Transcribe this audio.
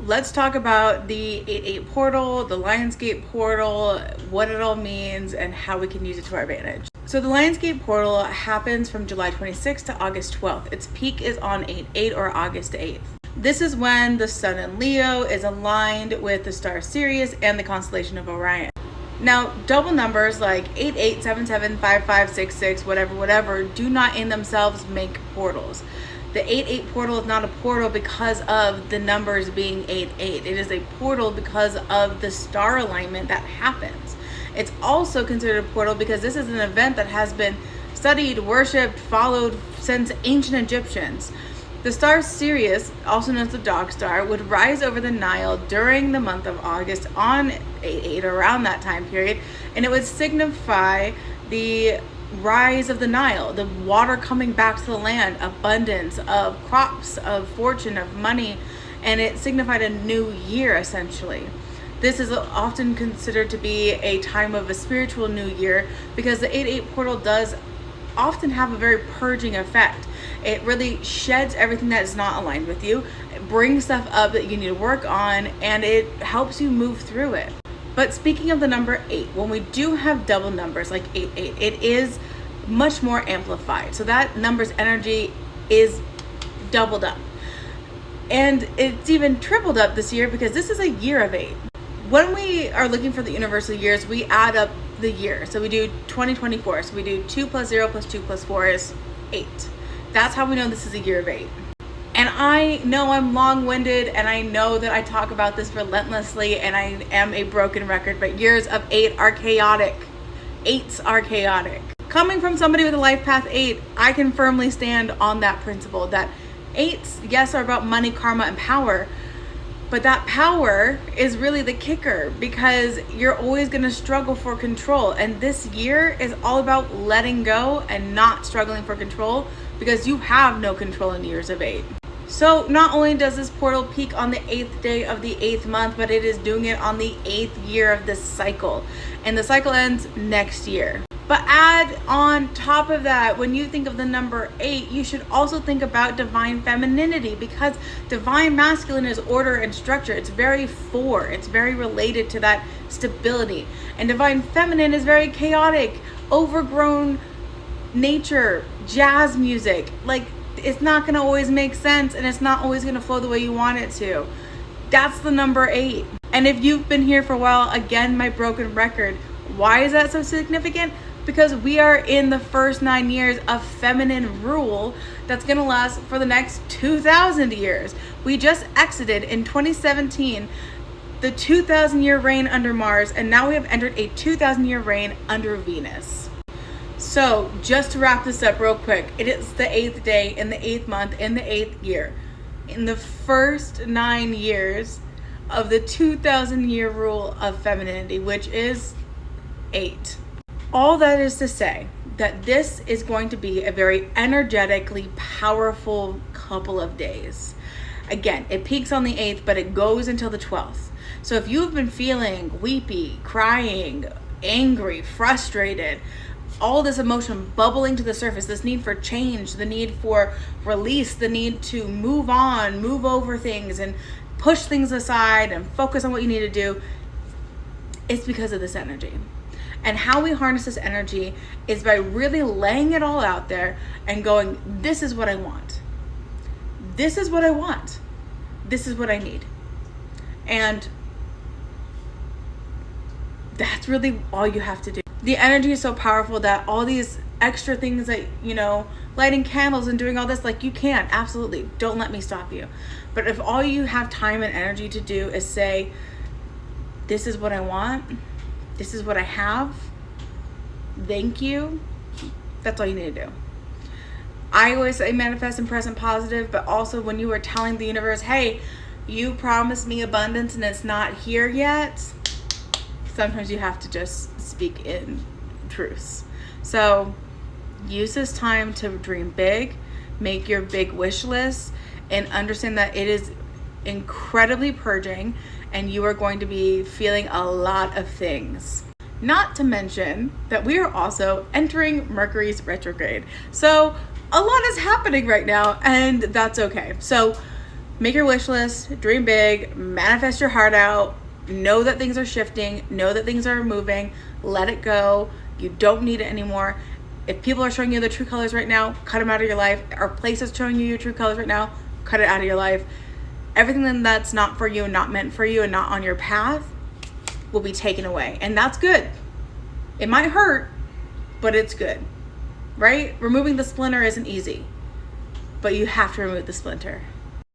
let's talk about the 8-8 portal, the Lionsgate portal, what it all means, and how we can use it to our advantage. So the Lionsgate portal happens from July 26th to August 12th. Its peak is on 8-8 or August 8th. This is when the sun in Leo is aligned with the star Sirius and the constellation of Orion. Now, double numbers like 88, 77, 55, 66, whatever, do not in themselves make portals. The 8-8 portal is not a portal because of the numbers being 8-8. It is a portal because of the star alignment that happens. It's also considered a portal because this is an event that has been studied, worshipped, followed since ancient Egyptians. The star Sirius, also known as the dog star, would rise over the Nile during the month of August on 8-8, around that time period, and it would signify the rise of the Nile, the water coming back to the land, abundance of crops, of fortune, of money, and it signified a new year essentially. This is often considered to be a time of a spiritual new year because the 8-8 portal does often have a very purging effect. It really sheds everything that is not aligned with you, it brings stuff up that you need to work on, and it helps you move through it. But speaking of the number 8, when we do have double numbers like 8-8, it is much more amplified. So that number's energy is doubled up. And it's even tripled up this year because this is a year of 8. When we are looking for the universal years, we add up the year. So we do 2024. So we do 2 plus 0 plus 2 plus 4 is 8. That's how we know this is a year of 8. And I know I'm long-winded, and I know that I talk about this relentlessly, and I am a broken record, but years of 8 are chaotic. 8s are chaotic. Coming from somebody with a life path 8, I can firmly stand on that principle that 8s, yes, are about money, karma, and power, but that power is really the kicker because you're always going to struggle for control. And this year is all about letting go and not struggling for control because you have no control in years of 8. So not only does this portal peak on the 8th day of the 8th month, but it is doing it on the 8th year of this cycle. And the cycle ends next year. But add on top of that, when you think of the number 8, you should also think about divine femininity because divine masculine is order and structure. It's very it's very related to that stability. And divine feminine is very chaotic, overgrown nature, jazz music. Like, it's not going to always make sense, and it's not always going to flow the way you want it to. That's the number 8. And if you've been here for a while, again, my broken record. Why is that so significant? Because we are in the first 9 years of feminine rule that's going to last for the next 2,000 years. We just exited in 2017 the 2,000-year reign under Mars, and now we have entered a 2,000-year reign under Venus. So just to wrap this up real quick, it is the 8th day in the 8th month in the 8th year. In the first 9 years of the 2,000-year rule of femininity, which is 8. All that is to say that this is going to be a very energetically powerful couple of days. Again, it peaks on the 8th, but it goes until the 12th. So if you've been feeling weepy, crying, angry, frustrated, all this emotion bubbling to the surface, this need for change, the need for release, the need to move on, move over things and push things aside and focus on what you need to do, it's because of this energy. And how we harness this energy is by really laying it all out there and going, this is what I want. This is what I want. This is what I need. And that's really all you have to do. The energy is so powerful that all these extra things that, lighting candles and doing all this, like, you can, absolutely. Don't let me stop you. But if all you have time and energy to do is say, this is what I want, this is what I have, thank you, that's all you need to do. I always say manifest and present positive, but also when you are telling the universe, hey, you promised me abundance and it's not here yet, sometimes you have to just speak in truths. So use this time to dream big, make your big wish list, and understand that it is incredibly purging and you are going to be feeling a lot of things. Not to mention that we are also entering Mercury's retrograde. So a lot is happening right now, and that's okay. So Make your wish list, dream big, manifest your heart out, know that things are shifting, know that things are moving, let it go. You don't need it anymore. If people are showing you the true colors right now, cut them out of your life. Or places showing you your true colors right now, cut it out of your life. Everything that's not for you, not meant for you, and not on your path will be taken away. And that's good. It might hurt, but it's good, right? Removing the splinter isn't easy, but you have to remove the splinter.